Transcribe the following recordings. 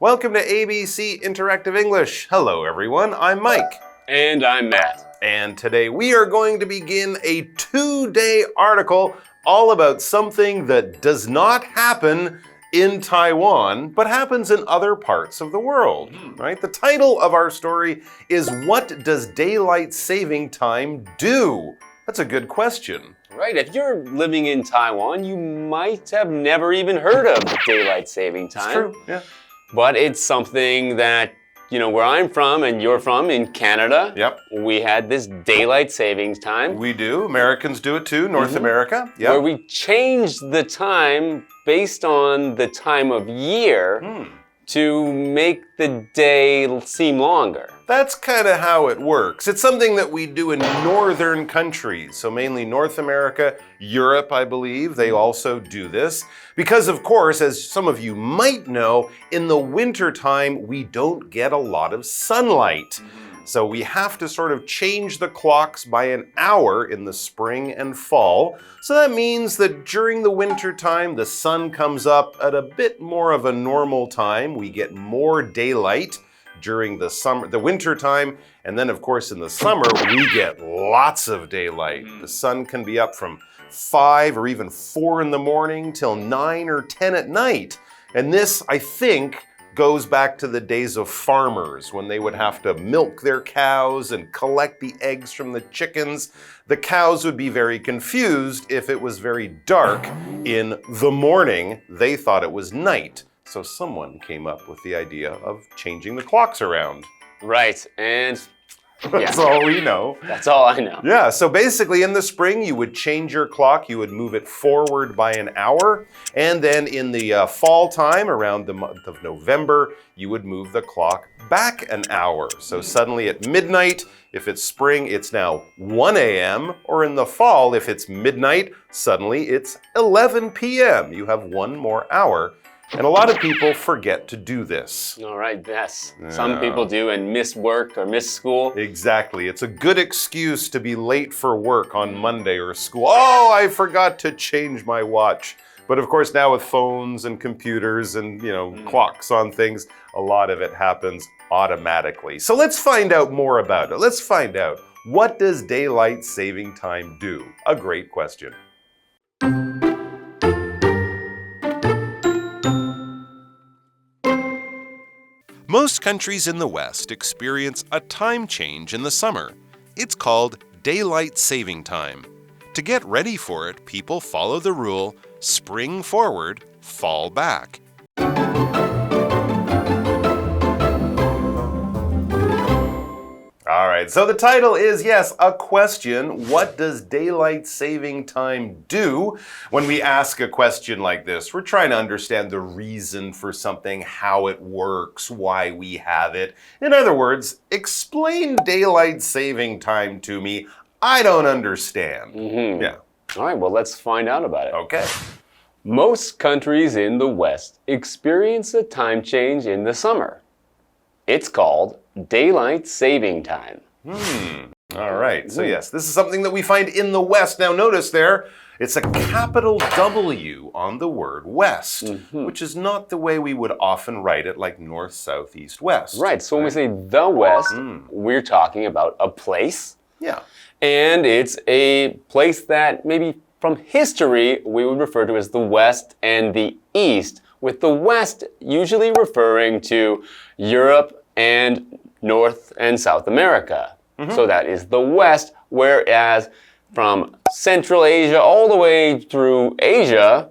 Welcome to ABC Interactive English. Hello, everyone. I'm Mike. And I'm Matt. And today we are going to begin a 2-day article all about something that does not happen in Taiwan, but happens in other parts of the world, right? The title of our story is What Does Daylight Saving Time Do? That's a good question. Right, if you're living in Taiwan, you might have never even heard of daylight saving time. It's true, yeah. But it's something that, where I'm from and you're from in Canada, we had this daylight savings time. We do. Americans do it too, North America. Yep. Where we changed the time based on the time of year to make the day seem longer. That's kind of how it works. It's something that we do in northern countries, so mainly North America, Europe, I believe, they also do this. Because of course, as some of you might know, in the wintertime, we don't get a lot of sunlight. So we have to sort of change the clocks by an hour in the spring and fall. So that means that during the winter time, the sun comes up at a bit more of a normal time. We get more daylight during the winter time. And then of course in the summer, we get lots of daylight. The sun can be up from 5 or even 4 in the morning till 9 or 10 at night. And this, I think, goes back to the days of farmers when they would have to milk their cows and collect the eggs from the chickens. The cows would be very confused if it was very dark in the morning. They thought it was night. So someone came up with the idea of changing the clocks around. Right, and that's all we know. That's all I know. Yeah, so basically in the spring, you would change your clock. You would move it forward by an hour. And then in the fall time, around the month of November, you would move the clock back an hour. So suddenly at midnight, if it's spring, it's now 1 a.m. Or in the fall, if it's midnight, suddenly it's 11 p.m. You have one more hour. And a lot of people forget to do this. All right, yes. Some people do and miss work or miss school. Exactly. It's a good excuse to be late for work on Monday or school. Oh, I forgot to change my watch. But of course, now with phones and computers and, clocks on things, a lot of it happens automatically. So let's find out more about it. Let's find out, what does daylight saving time do? A great question. Most countries in the West experience a time change in the summer. It's called daylight saving time. To get ready for it, people follow the rule, spring forward, fall back. All right, so the title is, yes, a question. What does daylight saving time do? When we ask a question like this, we're trying to understand the reason for something, how it works, why we have it. In other words, explain daylight saving time to me. I don't understand. Yeah. All right, well, let's find out about it. Okay. Most countries in the West experience a time change in the summer. It's called daylight saving time. All right. So yes, this is something that we find in the West. Now notice there, it's a capital W on the word West, which is not the way we would often write it, like North, South, East, West. Right. So when we say the West, we're talking about a place. Yeah. And it's a place that maybe from history we would refer to as the West and the East, with the West usually referring to Europe and North and South America. So that is the West, whereas from Central Asia all the way through Asia,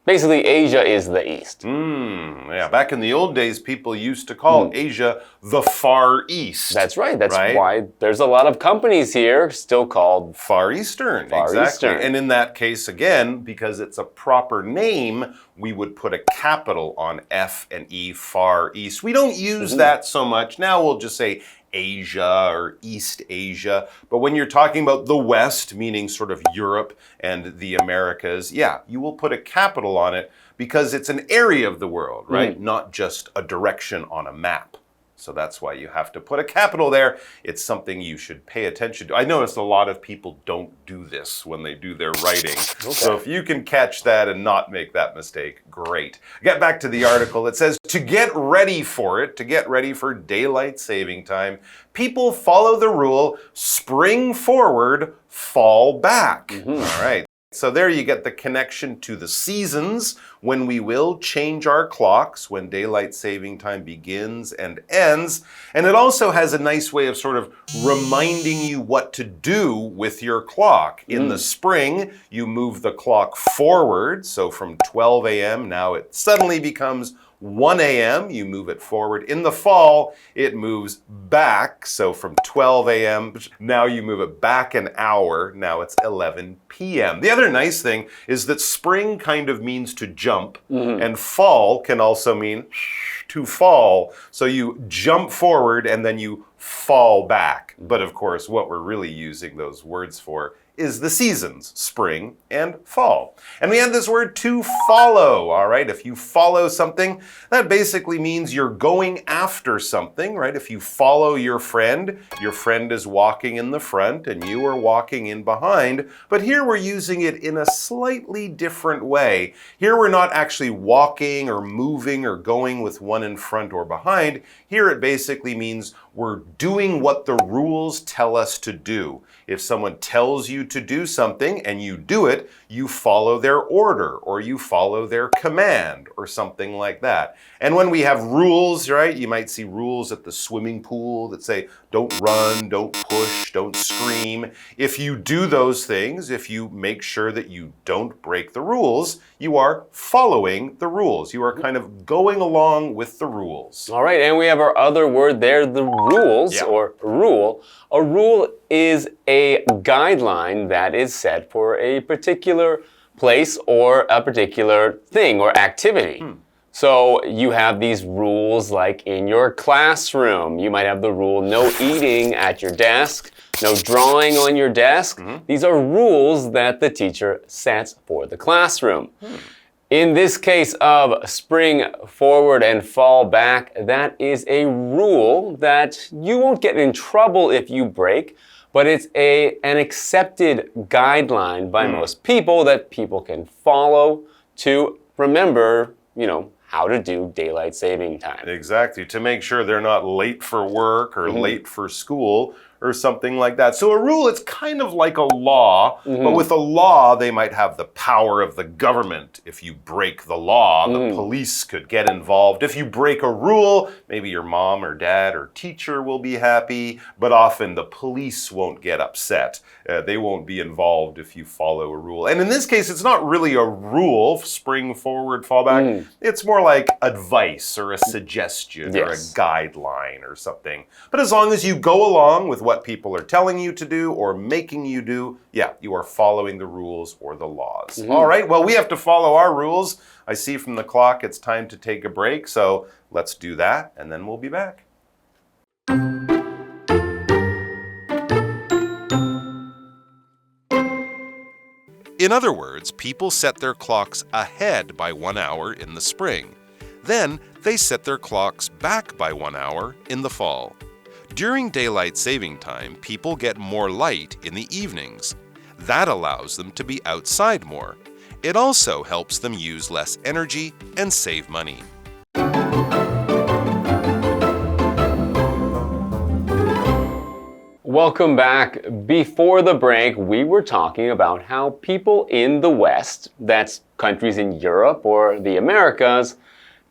basically Asia is the East. Yeah, back in the old days, people used to call Asia the Far East. That's right. That's why there's a lot of companies here still called Far Eastern. Exactly. And in that case, again, because it's a proper name, we would put a capital on F and E, Far East. We don't use that so much. Now we'll just say Asia or East Asia. But when you're talking about the West, meaning sort of Europe and the Americas, yeah, you will put a capital on it because it's an area of the world, right? Not just a direction on a map. So that's why you have to put a capital there. It's something you should pay attention to. I noticed a lot of people don't do this when they do their writing. Okay. So if you can catch that and not make that mistake, great. Get back to the article. It says, to get ready for it, to get ready for daylight saving time, people follow the rule, spring forward, fall back. All right. So there you get the connection to the seasons, when we will change our clocks, when daylight saving time begins and ends. And it also has a nice way of sort of reminding you what to do with your clock. In the spring, you move the clock forward. So from 12 a.m., now it suddenly becomes 1 a.m., you move it forward. In the fall, it moves back. So from 12 a.m., now you move it back an hour. Now it's 11 p.m. The other nice thing is that spring kind of means to jump, and fall can also mean to fall. So you jump forward and then you fall back. But of course, what we're really using those words for is the seasons, spring and fall. And we have this word to follow, all right? If you follow something, that basically means you're going after something, right? If you follow your friend is walking in the front and you are walking in behind. But here we're using it in a slightly different way. Here we're not actually walking or moving or going with one in front or behind. Here it basically means we're doing what the rules tell us to do. If someone tells you to do something and you do it, you follow their order or you follow their command or something like that. And when we have rules, right, you might see rules at the swimming pool that say, don't run, don't push, don't scream. If you do those things, if you make sure that you don't break the rules, you are following the rules. You are kind of going along with the rules. All right, and we have our other word there, the rules, or rule. A rule is a guideline that is set for a particular place or a particular thing or activity. So you have these rules like in your classroom. You might have the rule, no eating at your desk, no drawing on your desk. These are rules that the teacher sets for the classroom. In this case of spring forward and fall back, that is a rule that you won't get in trouble if you break, but it's an accepted guideline by most people that people can follow to remember, how to do daylight saving time. Exactly, to make sure they're not late for work or late for school or something like that. So a rule, it's kind of like a law, but with a law, they might have the power of the government. If you break the law, the police could get involved. If you break a rule, maybe your mom or dad or teacher will be happy, but often the police won't get upset. They won't be involved if you follow a rule. And in this case, it's not really a rule, spring forward, fall back. It's more like advice or a suggestion or a guideline or something. But as long as you go along with what people are telling you to do or making you do, you are following the rules or the laws. All right, well, we have to follow our rules. I see from the clock it's time to take a break, so let's do that, and then we'll be back. In other words, people set their clocks ahead by 1 hour in the spring. Then they set their clocks back by 1 hour in the fall. During daylight saving time, people get more light in the evenings. That allows them to be outside more. It also helps them use less energy and save money. Welcome back. Before the break, we were talking about how people in the West, that's countries in Europe or the Americas,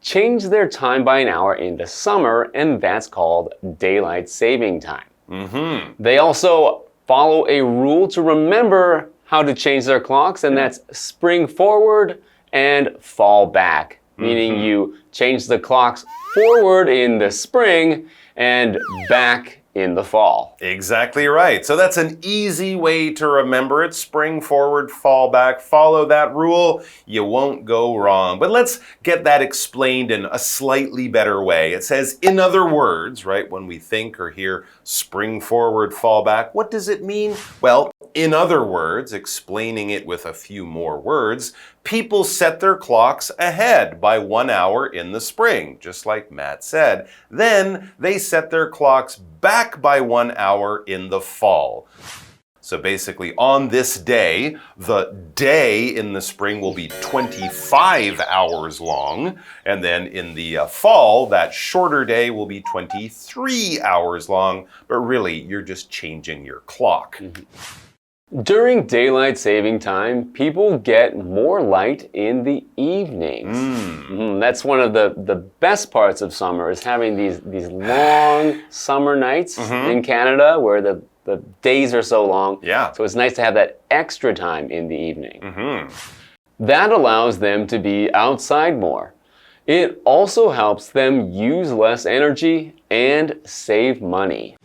change their time by an hour in the summer, and that's called daylight saving time. They also follow a rule to remember how to change their clocks, and that's spring forward and fall back, meaning you change the clocks forward in the spring and back in the fall. Exactly right. So that's an easy way to remember it. Spring forward, fall back. Follow that rule. You won't go wrong. But let's get that explained in a slightly better way. It says, in other words, right, when we think or hear spring forward, fall back, what does it mean? Well, in other words, explaining it with a few more words, people set their clocks ahead by 1 hour in the spring, just like Matt said. Then they set their clocks back by 1 hour in the fall. So basically, on this day, the day in the spring will be 25 hours long. And then in the fall, that shorter day will be 23 hours long. But really, you're just changing your clock. During daylight saving time, people get more light in the evenings. That's one of the best parts of summer is having these long summer nights in Canada where the days are so long. Yeah. So it's nice to have that extra time in the evening. That allows them to be outside more. It also helps them use less energy and save money.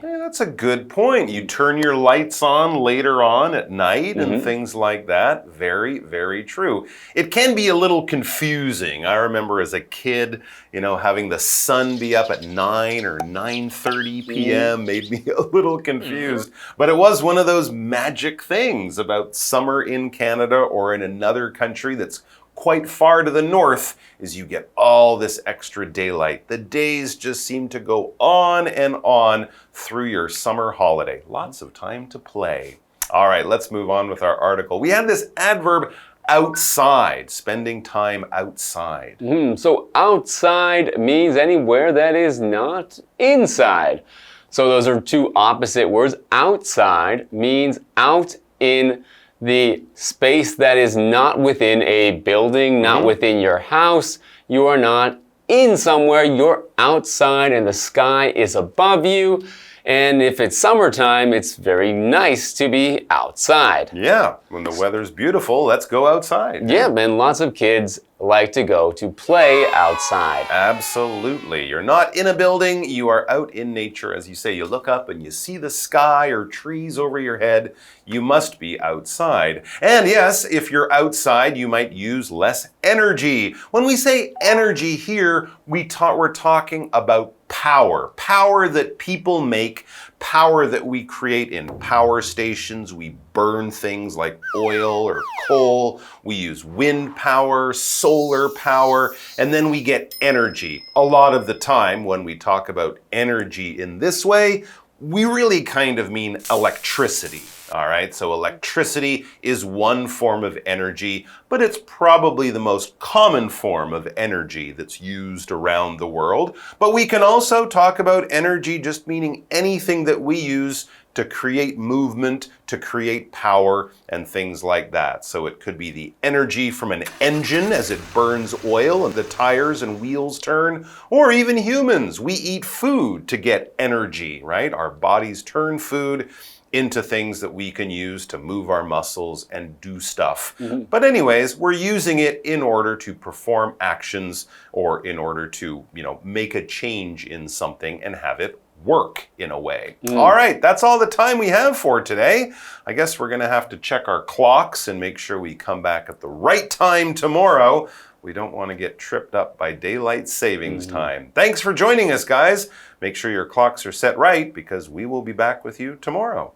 Yeah, that's a good point. You turn your lights on later on at night and things like that. Very, very true. It can be a little confusing. I remember as a kid, having the sun be up at 9 or 9:30 p.m. made me a little confused. But it was one of those magic things about summer in Canada or in another country that's quite far to the north is you get all this extra daylight. The days just seem to go on and on through your summer holiday. Lots of time to play. All right, let's move on with our article. We have this adverb outside, spending time outside. So outside means anywhere that is not inside. So those are two opposite words. Outside means out in the space that is not within a building, not within your house. You are not in somewhere, you're outside and the sky is above you. And if it's summertime, it's very nice to be outside. Yeah, when the weather's beautiful, let's go outside. Yeah, and lots of kids like to go to play outside. Absolutely. You're not in a building, you are out in nature. As you say, you look up and you see the sky or trees over your head. You must be outside. And yes, if you're outside, you might use less energy. When we say energy here, we're talking about power. Power that people make, power that we create in power stations. We burn things like oil or coal. We use wind power, solar power, and then we get energy. A lot of the time when we talk about energy in this way, we really kind of mean electricity. All right, so electricity is one form of energy, but it's probably the most common form of energy that's used around the world. But we can also talk about energy just meaning anything that we use to create movement, to create power, and things like that. So it could be the energy from an engine as it burns oil and the tires and wheels turn, or even humans. We eat food to get energy, right? Our bodies turn food into things that we can use to move our muscles and do stuff. But anyways, we're using it in order to perform actions or in order to, make a change in something and have it work in a way. All right, that's all the time we have for today. I guess we're gonna have to check our clocks and make sure we come back at the right time tomorrow. We don't want to get tripped up by daylight savings time. Thanks for joining us, guys. Make sure your clocks are set right because we will be back with you tomorrow.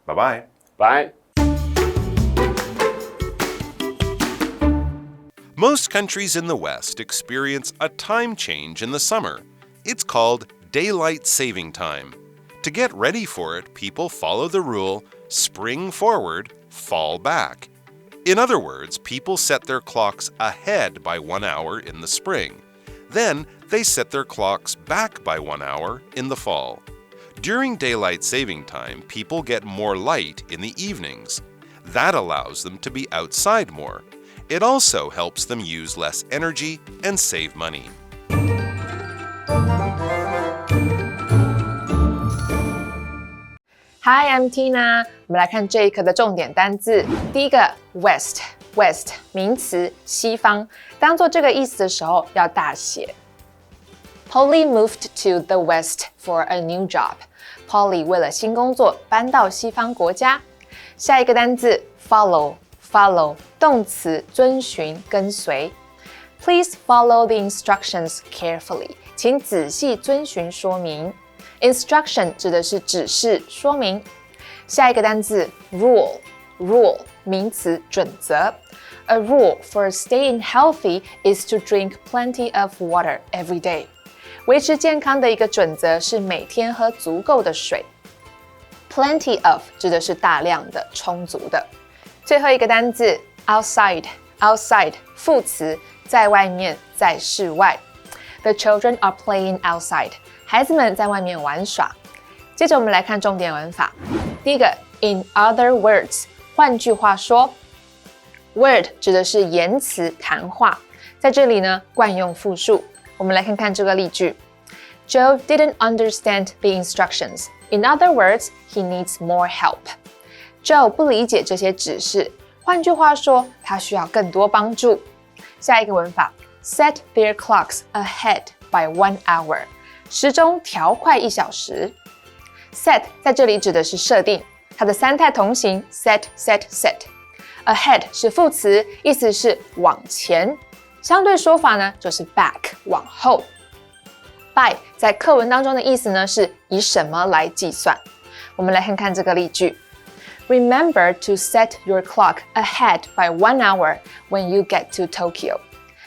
Bye-bye. Bye. Most countries in the West experience a time change in the summer. It's called daylight saving time. To get ready for it, people follow the rule, spring forward, fall back. In other words, people set their clocks ahead by 1 hour in the spring. Then they set their clocks back by 1 hour in the fall. During daylight saving time, people get more light in the evenings. That allows them to be outside more. It also helps them use less energy and save money. Hi, I'm Tina. 我们来看这一课的重点单字。第一个 West 名词，西方。当做这个意思的时候要大写。Polly moved to the West for a new job. Polly 为了新工作搬到西方国家。下一个单字 follow 动词，遵循，跟随。Please follow the instructions carefully. 请仔细遵循说明。Instruction 指的是指示、说明。下一个单字 Rule 名词准则。A rule for staying healthy is to drink plenty of water every day. 维持健康的一个准则是每天喝足够的水。Plenty of 指的是大量的、充足的。最后一个单字 outside 副词，在外面，在室外。The children are playing outside. 孩子们在外面玩耍。接着我们来看重点文法。第一个 in other words， 换句话说。Word 指的是言辞、谈话，在这里呢惯用复数。我们来看看这个例句。Joe didn't understand the instructions. In other words, he needs more help. Joe 不理解这些指示，换句话说，他需要更多帮助。下一个文法 set their clocks ahead by 1 hour. 时钟调快1小时。Set 在这里指的是设定，它的三态同形 set。Ahead 是副词，意思是往前。相对说法呢，就是 back 往后。By 在课文当中的意思呢，是以什么来计算。我们来看看这个例句。Remember to set your clock ahead by 1 hour when you get to Tokyo.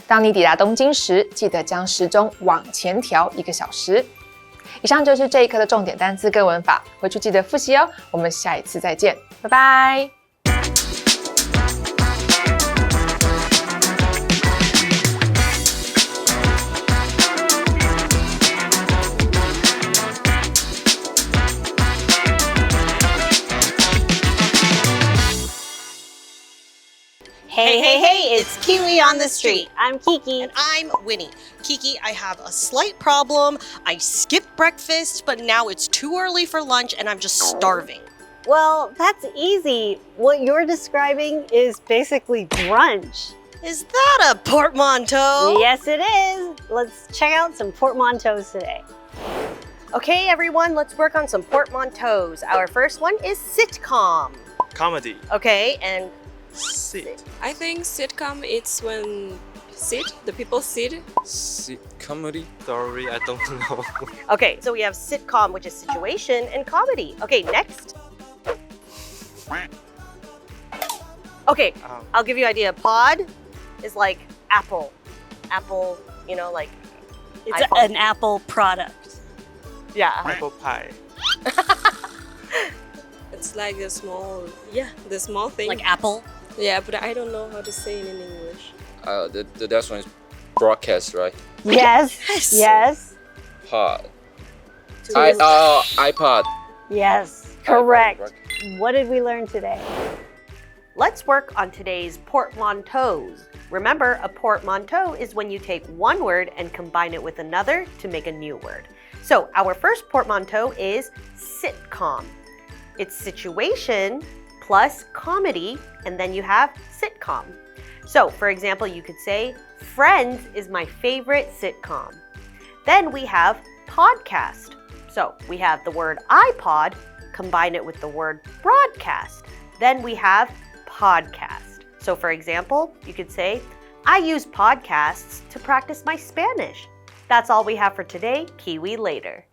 当你抵达东京时，记得将时钟往前调1个小時。以上就是这一课的重点单词跟文法，回去记得复习哦。我们下一次再见，拜拜。Hey, it's KiWi on the street. I'm Kiki. And I'm Winnie. Kiki, I have a slight problem. I skipped breakfast, but now it's too early for lunch and I'm just starving. Well, that's easy. What you're describing is basically brunch. Is that a portmanteau? Yes, it is. Let's check out some portmanteaus today. Okay, everyone, let's work on some portmanteaus. Our first one is sitcom. Comedy. Okay, and Sit. I think sitcom it's when the people sit. Comedy. Sorry, I don't know. okay, so we have sitcom, which is situation, and comedy. Okay, next. Okay, I'll give you an idea. Pod is like Apple. Apple, you know, like It's iPhone. an Apple product. Yeah. Apple pie. It's like the small thing. Like Apple. Yeah, but I don't know how to say it in English. The next one is broadcast, right? Yes. Yes. Pod. Two. iPod. Yes. Correct. iPod, What did we learn today? Let's work on today's portmanteaus. Remember, a portmanteau is when you take one word and combine it with another to make a new word. So our first portmanteau is sitcom. It's situation plus comedy, and then you have sitcom. So, for example, you could say, Friends is my favorite sitcom. Then we have podcast. So, we have the word iPod, combine it with the word broadcast. Then we have podcast. So, for example, you could say, I use podcasts to practice my Spanish. That's all we have for today. KiWi later.